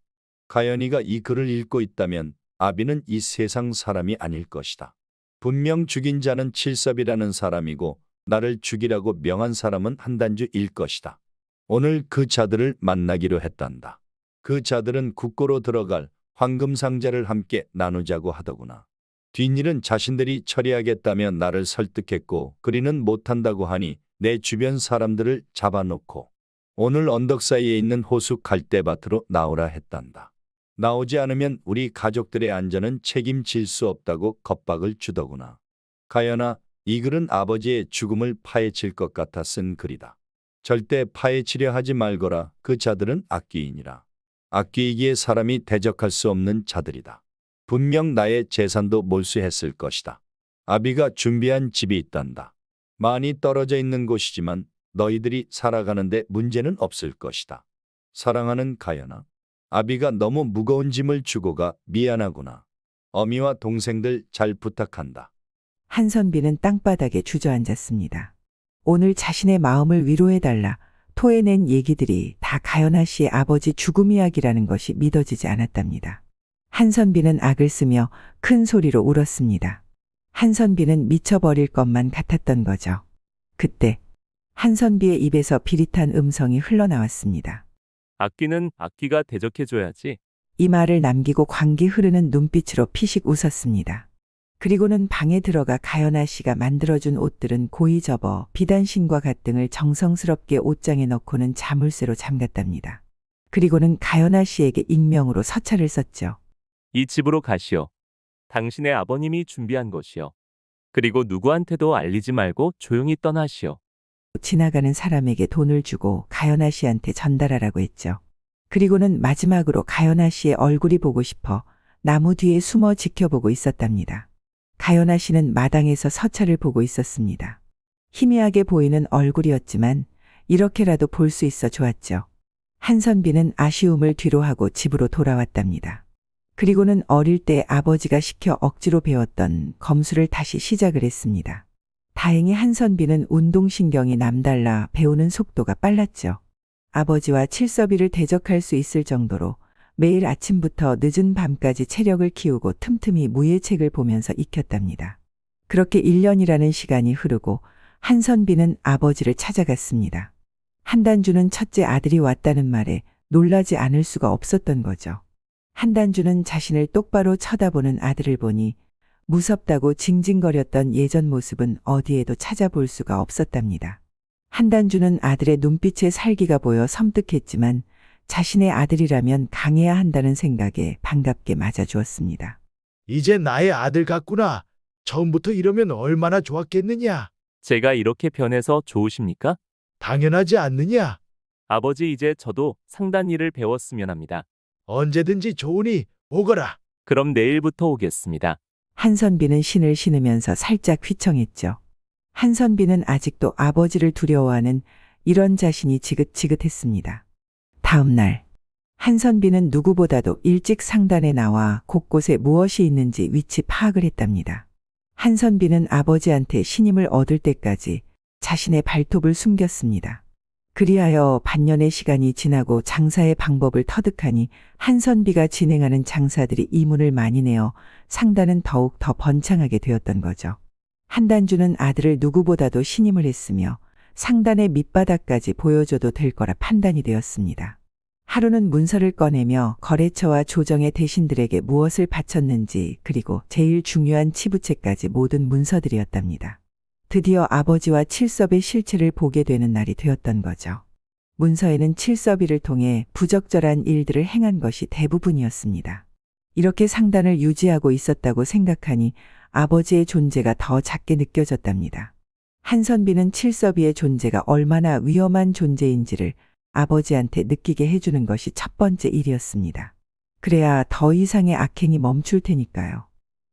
가연이가 이 글을 읽고 있다면 아비는 이 세상 사람이 아닐 것이다. 분명 죽인 자는 칠섭이라는 사람이고 나를 죽이라고 명한 사람은 한단주일 것이다. 오늘 그 자들을 만나기로 했단다. 그 자들은 국고로 들어갈 황금 상자를 함께 나누자고 하더구나. 뒷일은 자신들이 처리하겠다며 나를 설득했고 그리는 못한다고 하니 내 주변 사람들을 잡아놓고 오늘 언덕 사이에 있는 호수 갈대밭으로 나오라 했단다. 나오지 않으면 우리 가족들의 안전은 책임질 수 없다고 겁박을 주더구나. 가연아, 이 글은 아버지의 죽음을 파헤칠 것 같아 쓴 글이다. 절대 파헤치려 하지 말거라. 그 자들은 악귀이니라. 악귀이기에 사람이 대적할 수 없는 자들이다. 분명 나의 재산도 몰수했을 것이다. 아비가 준비한 집이 있단다. 많이 떨어져 있는 곳이지만 너희들이 살아가는데 문제는 없을 것이다. 사랑하는 가연아, 아비가 너무 무거운 짐을 주고 가 미안하구나. 어미와 동생들 잘 부탁한다. 한선비는 땅바닥에 주저앉았습니다. 오늘 자신의 마음을 위로해달라 토해낸 얘기들이 다 가연아 씨의 아버지 죽음 이야기라는 것이 믿어지지 않았답니다. 한선비는 악을 쓰며 큰 소리로 울었습니다. 한선비는 미쳐버릴 것만 같았던 거죠. 그때 한선비의 입에서 비릿한 음성이 흘러나왔습니다. 악귀는 악귀가 대적해줘야지. 이 말을 남기고 광기 흐르는 눈빛으로 피식 웃었습니다. 그리고는 방에 들어가 가연아 씨가 만들어준 옷들은 고이 접어 비단신과 갓등을 정성스럽게 옷장에 넣고는 자물쇠로 잠갔답니다. 그리고는 가연아 씨에게 익명으로 서찰을 썼죠. 이 집으로 가시오. 당신의 아버님이 준비한 것이요. 그리고 누구한테도 알리지 말고 조용히 떠나시오. 지나가는 사람에게 돈을 주고 가연아 씨한테 전달하라고 했죠. 그리고는 마지막으로 가연아 씨의 얼굴이 보고 싶어 나무 뒤에 숨어 지켜보고 있었답니다. 가연아 씨는 마당에서 서차를 보고 있었습니다. 희미하게 보이는 얼굴이었지만 이렇게라도 볼 수 있어 좋았죠. 한선비는 아쉬움을 뒤로하고 집으로 돌아왔답니다. 그리고는 어릴 때 아버지가 시켜 억지로 배웠던 검수를 다시 시작을 했습니다. 다행히 한선비는 운동신경이 남달라 배우는 속도가 빨랐죠. 아버지와 칠섭이를 대적할 수 있을 정도로 매일 아침부터 늦은 밤까지 체력을 키우고 틈틈이 무예책을 보면서 익혔답니다. 그렇게 1년이라는 시간이 흐르고 한선비는 아버지를 찾아갔습니다. 한단주는 첫째 아들이 왔다는 말에 놀라지 않을 수가 없었던 거죠. 한단주는 자신을 똑바로 쳐다보는 아들을 보니 무섭다고 징징거렸던 예전 모습은 어디에도 찾아볼 수가 없었답니다. 한단주는 아들의 눈빛에 살기가 보여 섬뜩했지만 자신의 아들이라면 강해야 한다는 생각에 반갑게 맞아주었습니다. 이제 나의 아들 같구나. 처음부터 이러면 얼마나 좋았겠느냐. 제가 이렇게 변해서 좋으십니까? 당연하지 않느냐. 아버지 이제 저도 상단 일을 배웠으면 합니다. 언제든지 좋으니 오거라. 그럼 내일부터 오겠습니다. 한선비는 신을 신으면서 살짝 휘청했죠. 한선비는 아직도 아버지를 두려워하는 이런 자신이 지긋지긋했습니다. 다음 날 한선비는 누구보다도 일찍 상단에 나와 곳곳에 무엇이 있는지 위치 파악을 했답니다. 한선비는 아버지한테 신임을 얻을 때까지 자신의 발톱을 숨겼습니다. 그리하여 반년의 시간이 지나고 장사의 방법을 터득하니 한선비가 진행하는 장사들이 이문을 많이 내어 상단은 더욱 더 번창하게 되었던 거죠. 한단주는 아들을 누구보다도 신임을 했으며 상단의 밑바닥까지 보여줘도 될 거라 판단이 되었습니다. 하루는 문서를 꺼내며 거래처와 조정의 대신들에게 무엇을 바쳤는지 그리고 제일 중요한 치부채까지 모든 문서들이었답니다. 드디어 아버지와 칠섭의 실체를 보게 되는 날이 되었던 거죠. 문서에는 칠섭이를 통해 부적절한 일들을 행한 것이 대부분이었습니다. 이렇게 상단을 유지하고 있었다고 생각하니 아버지의 존재가 더 작게 느껴졌답니다. 한선비는 칠섭이의 존재가 얼마나 위험한 존재인지를 아버지한테 느끼게 해주는 것이 첫 번째 일이었습니다. 그래야 더 이상의 악행이 멈출 테니까요.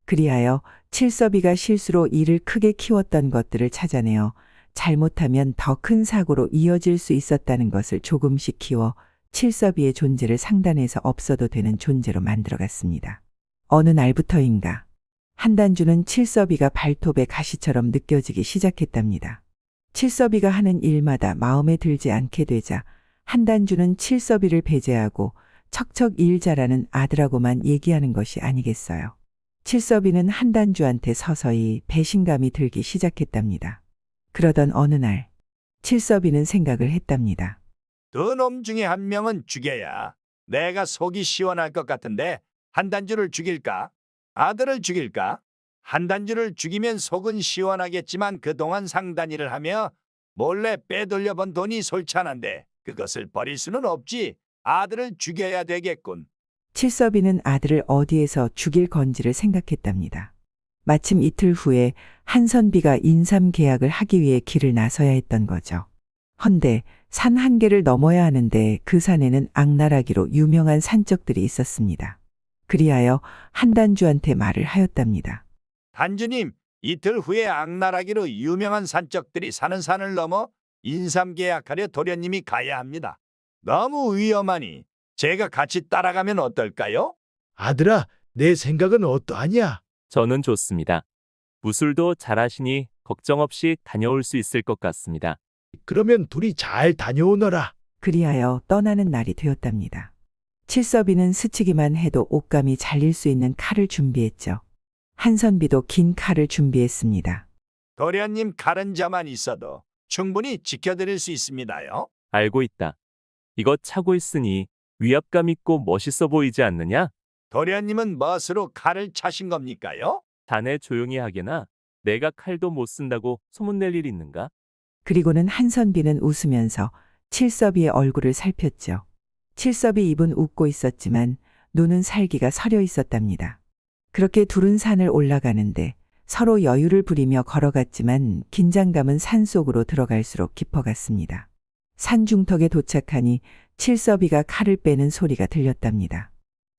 그리하여 칠섭이가 실수로 일을 크게 키웠던 것들을 찾아내어 잘못하면 더 큰 사고로 이어질 수 있었다는 것을 조금씩 키워 칠섭이의 존재를 상단에서 없어도 되는 존재로 만들어갔습니다. 어느 날부터인가 한단주는 칠섭이가 발톱의 가시처럼 느껴지기 시작했답니다. 칠섭이가 하는 일마다 마음에 들지 않게 되자 한단주는 칠섭이를 배제하고 척척 일 잘하는 아들하고만 얘기하는 것이 아니겠어요. 칠섭이는 한단주한테 서서히 배신감이 들기 시작했답니다. 그러던 어느 날 칠섭이는 생각을 했답니다. 두 놈 중에 한 명은 죽여야 내가 속이 시원할 것 같은데 한단주를 죽일까? 아들을 죽일까? 한단주를 죽이면 속은 시원하겠지만 그동안 상단일을 하며 몰래 빼돌려본 돈이 솔찬한데 그것을 버릴 수는 없지. 아들을 죽여야 되겠군. 칠섭이는 아들을 어디에서 죽일 건지를 생각했답니다. 마침 이틀 후에 한선비가 인삼 계약을 하기 위해 길을 나서야 했던 거죠. 헌데 산 한 개를 넘어야 하는데 그 산에는 악나라기로 유명한 산적들이 있었습니다. 그리하여 한단주한테 말을 하였답니다. 단주님, 이틀 후에 악나라기로 유명한 산적들이 사는 산을 넘어 인삼 계약하려 도련님이 가야 합니다. 너무 위험하니 제가 같이 따라가면 어떨까요? 아들아, 내 생각은 어떠하냐? 저는 좋습니다. 무술도 잘하시니 걱정 없이 다녀올 수 있을 것 같습니다. 그러면 둘이 잘 다녀오너라. 그리하여 떠나는 날이 되었답니다. 칠섭이는 스치기만 해도 옷감이 잘릴 수 있는 칼을 준비했죠. 한선비도 긴 칼을 준비했습니다. 도련님 칼은 저만 있어도 충분히 지켜드릴 수 있습니다요. 알고 있다. 이거 차고 있으니 위압감 있고 멋있어 보이지 않느냐? 도련님은 멋으로 칼을 차신 겁니까요? 자네 조용히 하게나. 내가 칼도 못 쓴다고 소문낼 일 있는가? 그리고는 한선비는 웃으면서 칠섭이의 얼굴을 살폈죠. 칠섭이 입은 웃고 있었지만 눈은 살기가 서려 있었답니다. 그렇게 둘은 산을 올라가는데 서로 여유를 부리며 걸어갔지만 긴장감은 산속으로 들어갈수록 깊어갔습니다. 산 중턱에 도착하니 칠섭이가 칼을 빼는 소리가 들렸답니다.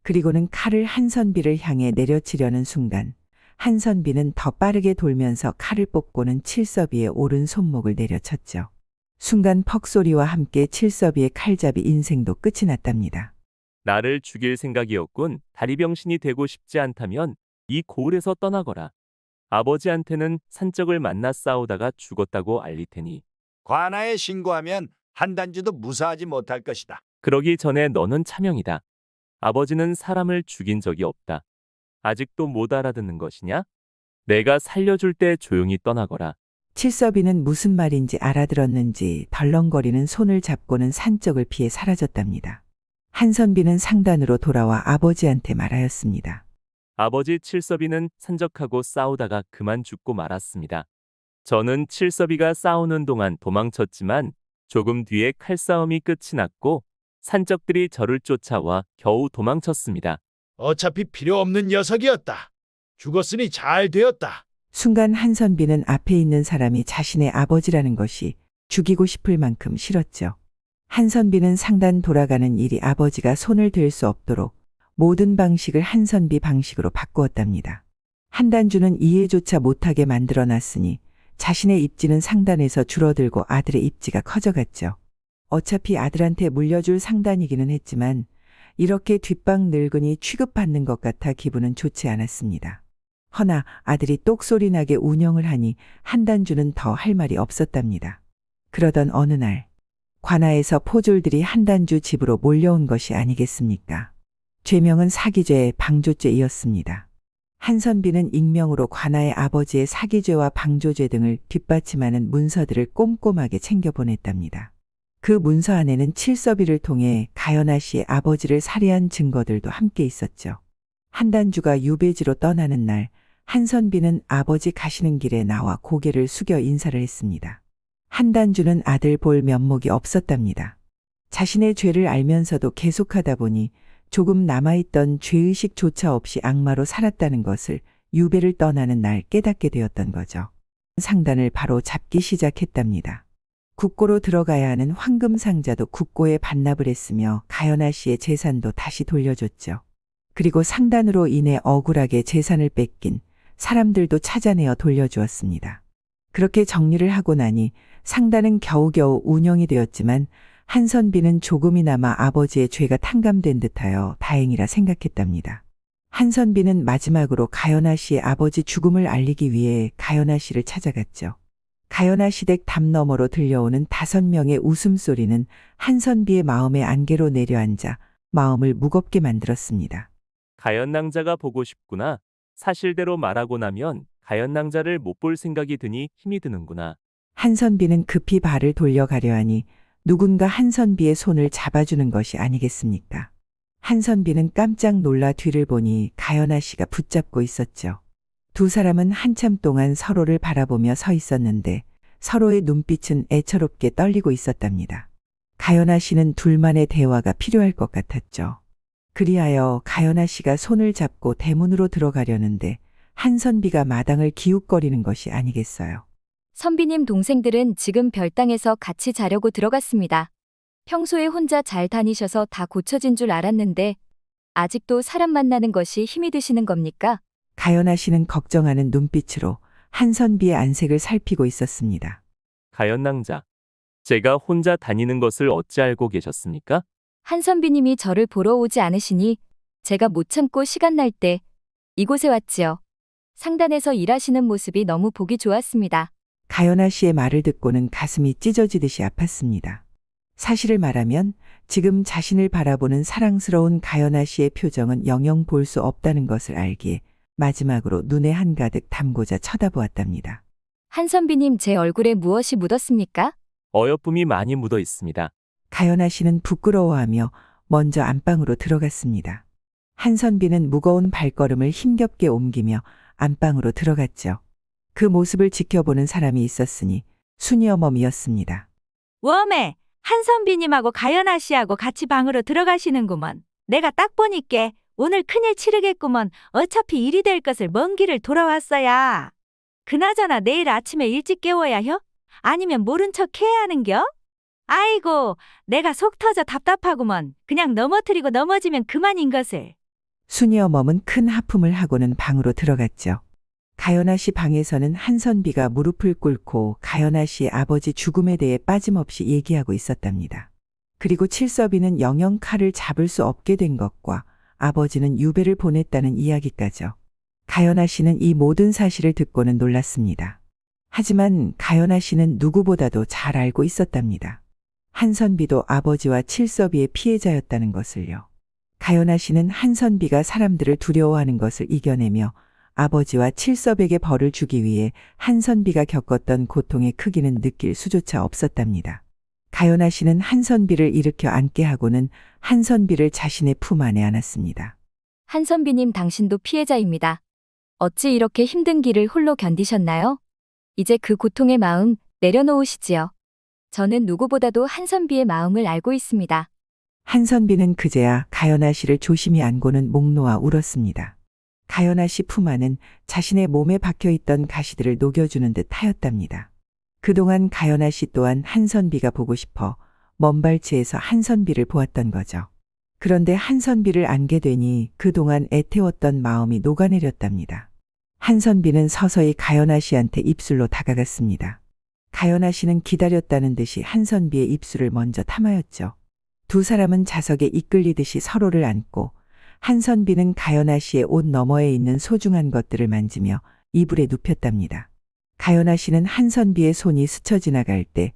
그리고는 칼을 한선비를 향해 내려치려는 순간 한선비는 더 빠르게 돌면서 칼을 뽑고는 칠섭이의 오른 손목을 내려쳤죠. 순간 퍽 소리와 함께 칠섭이의 칼잡이 인생도 끝이 났답니다. 나를 죽일 생각이었군. 다리병신이 되고 싶지 않다면 이 고을에서 떠나거라. 아버지한테는 산적을 만나 싸우다가 죽었다고 알릴 테니. 관아에 신고하면 한단주도 무사하지 못할 것이다. 그러기 전에 너는 차명이다. 아버지는 사람을 죽인 적이 없다. 아직도 못 알아듣는 것이냐? 내가 살려줄 때 조용히 떠나거라. 칠섭이는 무슨 말인지 알아들었는지 덜렁거리는 손을 잡고는 산적을 피해 사라졌답니다. 한선비는 상단으로 돌아와 아버지한테 말하였습니다. 아버지 칠섭이는 산적하고 싸우다가 그만 죽고 말았습니다. 저는 칠섭이가 싸우는 동안 도망쳤지만 조금 뒤에 칼싸움이 끝이 났고 산적들이 저를 쫓아와 겨우 도망쳤습니다. 어차피 필요 없는 녀석이었다. 죽었으니 잘 되었다. 순간 한선비는 앞에 있는 사람이 자신의 아버지라는 것이 죽이고 싶을 만큼 싫었죠. 한선비는 상단 돌아가는 일이 아버지가 손을 댈 수 없도록 모든 방식을 한선비 방식으로 바꾸었답니다. 한단주는 이해조차 못하게 만들어놨으니 자신의 입지는 상단에서 줄어들고 아들의 입지가 커져갔죠. 어차피 아들한테 물려줄 상단이기는 했지만 이렇게 뒷방 늙은이 취급받는 것 같아 기분은 좋지 않았습니다. 허나 아들이 똑소리나게 운영을 하니 한단주는 더 할 말이 없었답니다. 그러던 어느 날 관아에서 포졸들이 한단주 집으로 몰려온 것이 아니겠습니까? 죄명은 사기죄, 방조죄이었습니다. 한선비는 익명으로 관아의 아버지의 사기죄와 방조죄 등을 뒷받침하는 문서들을 꼼꼼하게 챙겨보냈답니다. 그 문서 안에는 칠섭이를 통해 가연아 씨의 아버지를 살해한 증거들도 함께 있었죠. 한단주가 유배지로 떠나는 날 한선비는 아버지 가시는 길에 나와 고개를 숙여 인사를 했습니다. 한단주는 아들 볼 면목이 없었답니다. 자신의 죄를 알면서도 계속하다 보니 조금 남아있던 죄의식조차 없이 악마로 살았다는 것을 유배를 떠나는 날 깨닫게 되었던 거죠. 상단을 바로 잡기 시작했답니다. 국고로 들어가야 하는 황금 상자도 국고에 반납을 했으며 가연아 씨의 재산도 다시 돌려줬죠. 그리고 상단으로 인해 억울하게 재산을 뺏긴 사람들도 찾아내어 돌려주었습니다. 그렇게 정리를 하고 나니 상단은 겨우겨우 운영이 되었지만 한선비는 조금이나마 아버지의 죄가 탕감된 듯하여 다행이라 생각했답니다. 한선비는 마지막으로 가연아 씨의 아버지 죽음을 알리기 위해 가연아 씨를 찾아갔죠. 가연아 시댁 담 너머로 들려오는 5명의 웃음소리는 한선비의 마음의 안개로 내려앉아 마음을 무겁게 만들었습니다. 가연낭자가 보고 싶구나. 사실대로 말하고 나면 가연낭자를 못 볼 생각이 드니 힘이 드는구나. 한선비는 급히 발을 돌려가려 하니 누군가 한선비의 손을 잡아주는 것이 아니겠습니까? 한선비는 깜짝 놀라 뒤를 보니 가연아 씨가 붙잡고 있었죠. 두 사람은 한참 동안 서로를 바라보며 서 있었는데 서로의 눈빛은 애처롭게 떨리고 있었답니다. 가연아 씨는 둘만의 대화가 필요할 것 같았죠. 그리하여 가연아 씨가 손을 잡고 대문으로 들어가려는데 한선비가 마당을 기웃거리는 것이 아니겠어요. 선비님 동생들은 지금 별당에서 같이 자려고 들어갔습니다. 평소에 혼자 잘 다니셔서 다 고쳐진 줄 알았는데 아직도 사람 만나는 것이 힘이 드시는 겁니까? 가연아 씨는 걱정하는 눈빛으로 한선비의 안색을 살피고 있었습니다. 가연낭자, 제가 혼자 다니는 것을 어찌 알고 계셨습니까? 한선비님이 저를 보러 오지 않으시니 제가 못 참고 시간 날 때 이곳에 왔지요. 상단에서 일하시는 모습이 너무 보기 좋았습니다. 가연아 씨의 말을 듣고는 가슴이 찢어지듯이 아팠습니다. 사실을 말하면 지금 자신을 바라보는 사랑스러운 가연아 씨의 표정은 영영 볼 수 없다는 것을 알기에 마지막으로 눈에 한가득 담고자 쳐다보았답니다. 한선비님 제 얼굴에 무엇이 묻었습니까? 어여쁨이 많이 묻어 있습니다. 가연아 씨는 부끄러워하며 먼저 안방으로 들어갔습니다. 한선비는 무거운 발걸음을 힘겹게 옮기며 안방으로 들어갔죠. 그 모습을 지켜보는 사람이 있었으니 순이어멈이었습니다. 웜에 한선비님하고 가연아 씨하고 같이 방으로 들어가시는구먼. 내가 딱 보니께 오늘 큰일 치르겠구먼. 어차피 일이 될 것을 먼 길을 돌아왔어야. 그나저나 내일 아침에 일찍 깨워야 혀? 아니면 모른 척 해야 하는겨? 아이고, 내가 속 터져 답답하구먼. 그냥 넘어뜨리고 넘어지면 그만인 것을. 순이 어멈은 큰 하품을 하고는 방으로 들어갔죠. 가연아 씨 방에서는 한선비가 무릎을 꿇고 가연아 씨의 아버지 죽음에 대해 빠짐없이 얘기하고 있었답니다. 그리고 칠섭이는 영영 칼을 잡을 수 없게 된 것과 아버지는 유배를 보냈다는 이야기까지요. 가연아 씨는 이 모든 사실을 듣고는 놀랐습니다. 하지만 가연아 씨는 누구보다도 잘 알고 있었답니다. 한선비도 아버지와 칠섭이의 피해자였다는 것을요. 가연아 씨는 한선비가 사람들을 두려워하는 것을 이겨내며 아버지와 칠섭에게 벌을 주기 위해 한선비가 겪었던 고통의 크기는 느낄 수조차 없었답니다. 가연아 씨는 한선비를 일으켜 앉게 하고는 한선비를 자신의 품 안에 안았습니다. 한선비님 당신도 피해자입니다. 어찌 이렇게 힘든 길을 홀로 견디셨나요? 이제 그 고통의 마음 내려놓으시지요. 저는 누구보다도 한선비의 마음을 알고 있습니다. 한선비는 그제야 가연아 씨를 조심히 안고는 목 놓아 울었습니다. 가연아 씨 품 안은 자신의 몸에 박혀있던 가시들을 녹여주는 듯 하였답니다. 그동안 가연아 씨 또한 한선비가 보고 싶어 먼 발치에서 한선비를 보았던 거죠. 그런데 한선비를 안게 되니 그동안 애태웠던 마음이 녹아내렸답니다. 한선비는 서서히 가연아 씨한테 입술로 다가갔습니다. 가연아 씨는 기다렸다는 듯이 한선비의 입술을 먼저 탐하였죠. 두 사람은 자석에 이끌리듯이 서로를 안고 한선비는 가연아 씨의 옷 너머에 있는 소중한 것들을 만지며 이불에 눕혔답니다. 가연아 씨는 한선비의 손이 스쳐 지나갈 때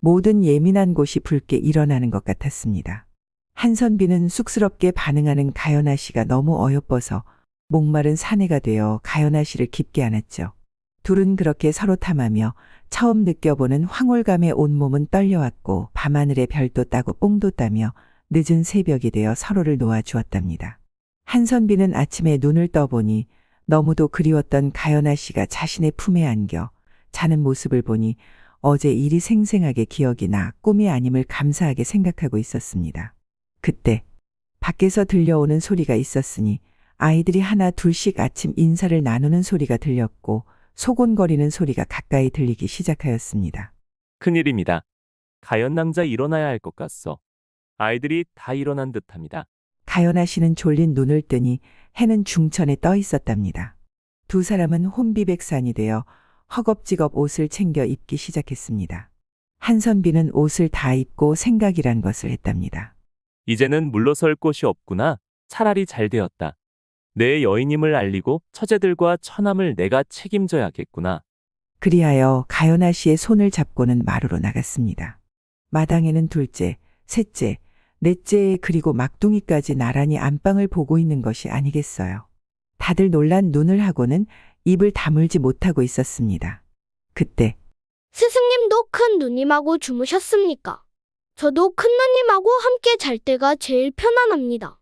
모든 예민한 곳이 붉게 일어나는 것 같았습니다. 한선비는 쑥스럽게 반응하는 가연아 씨가 너무 어여뻐서 목마른 사내가 되어 가연아 씨를 깊게 안았죠. 둘은 그렇게 서로 탐하며 처음 느껴보는 황홀감에 온몸은 떨려왔고 밤하늘에 별도 따고 뽕도 따며 늦은 새벽이 되어 서로를 놓아주었답니다. 한선비는 아침에 눈을 떠보니 너무도 그리웠던 가연아 씨가 자신의 품에 안겨 자는 모습을 보니 어제 일이 생생하게 기억이 나 꿈이 아님을 감사하게 생각하고 있었습니다. 그때 밖에서 들려오는 소리가 있었으니 아이들이 하나 둘씩 아침 인사를 나누는 소리가 들렸고 소곤거리는 소리가 가까이 들리기 시작하였습니다. 큰일입니다. 가연 낭자 일어나야 할 것 같소. 아이들이 다 일어난 듯합니다. 가연아 씨는 졸린 눈을 뜨니 해는 중천에 떠 있었답니다. 두 사람은 혼비백산이 되어 허겁지겁 옷을 챙겨 입기 시작했습니다. 한선비는 옷을 다 입고 생각이란 것을 했답니다. 이제는 물러설 곳이 없구나. 차라리 잘 되었다. 내 여인임을 알리고 처제들과 처남을 내가 책임져야겠구나. 그리하여 가연아 씨의 손을 잡고는 마루로 나갔습니다. 마당에는 둘째, 셋째, 넷째 그리고 막둥이까지 나란히 안방을 보고 있는 것이 아니겠어요. 다들 놀란 눈을 하고는 입을 다물지 못하고 있었습니다. 그때 스승님도 큰 누님하고 주무셨습니까? 저도 큰 누님하고 함께 잘 때가 제일 편안합니다.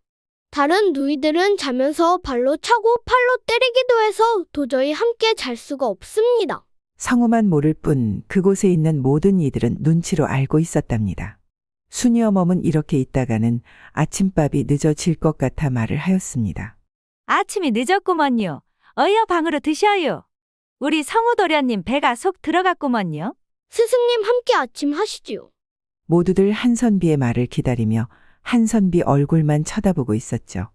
다른 누이들은 자면서 발로 차고 팔로 때리기도 해서 도저히 함께 잘 수가 없습니다. 성우만 모를 뿐 그곳에 있는 모든 이들은 눈치로 알고 있었답니다. 순이 어멈은 이렇게 있다가는 아침밥이 늦어질 것 같아 말을 하였습니다. 아침이 늦었구먼요. 어여 방으로 드셔요. 우리 성우도련님 배가 속 들어갔구먼요. 스승님 함께 아침 하시지요. 모두들 한선비의 말을 기다리며 한선비 얼굴만 쳐다보고 있었죠.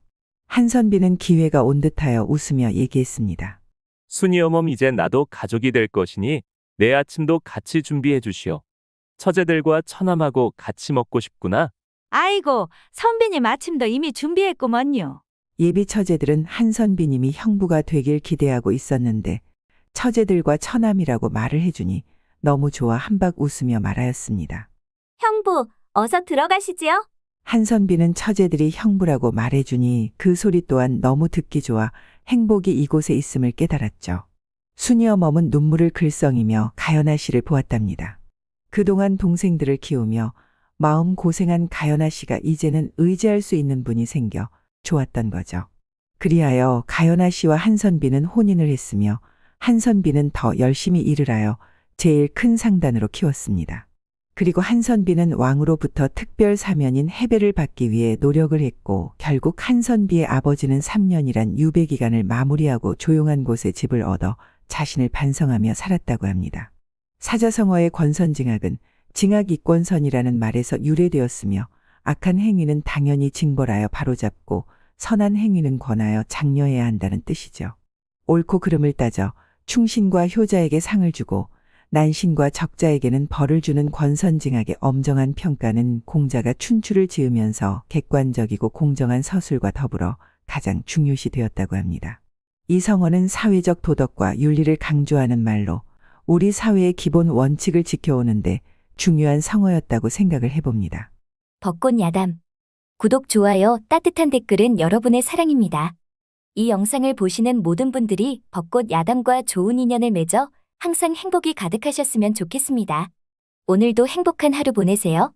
한선비는 기회가 온 듯하여 웃으며 얘기했습니다. 순이 어멈 이제 나도 가족이 될 것이니 내 아침도 같이 준비해 주시오. 처제들과 처남하고 같이 먹고 싶구나. 아이고, 선비님 아침도 이미 준비했구먼요. 예비 처제들은 한선비님이 형부가 되길 기대하고 있었는데 처제들과 처남이라고 말을 해주니 너무 좋아 한박 웃으며 말하였습니다. 형부, 어서 들어가시지요. 한선비는 처제들이 형부라고 말해주니 그 소리 또한 너무 듣기 좋아 행복이 이곳에 있음을 깨달았죠. 순이 어멈은 눈물을 글썽이며 가연아 씨를 보았답니다. 그동안 동생들을 키우며 마음 고생한 가연아 씨가 이제는 의지할 수 있는 분이 생겨 좋았던 거죠. 그리하여 가연아 씨와 한선비는 혼인을 했으며 한선비는 더 열심히 일을 하여 제일 큰 상단으로 키웠습니다. 그리고 한선비는 왕으로부터 특별 사면인 해배를 받기 위해 노력을 했고 결국 한선비의 아버지는 3년이란 유배 기간을 마무리하고 조용한 곳에 집을 얻어 자신을 반성하며 살았다고 합니다. 사자성어의 권선징악은 징악이권선이라는 말에서 유래되었으며 악한 행위는 당연히 징벌하여 바로잡고 선한 행위는 권하여 장려해야 한다는 뜻이죠. 옳고 그름을 따져 충신과 효자에게 상을 주고 난신과 적자에게는 벌을 주는 권선징악의 엄정한 평가는 공자가 춘추를 지으면서 객관적이고 공정한 서술과 더불어 가장 중요시 되었다고 합니다. 이 성어는 사회적 도덕과 윤리를 강조하는 말로 우리 사회의 기본 원칙을 지켜오는데 중요한 성어였다고 생각을 해봅니다. 벚꽃 야담. 구독, 좋아요, 따뜻한 댓글은 여러분의 사랑입니다. 이 영상을 보시는 모든 분들이 벚꽃 야담과 좋은 인연을 맺어 항상 행복이 가득하셨으면 좋겠습니다. 오늘도 행복한 하루 보내세요.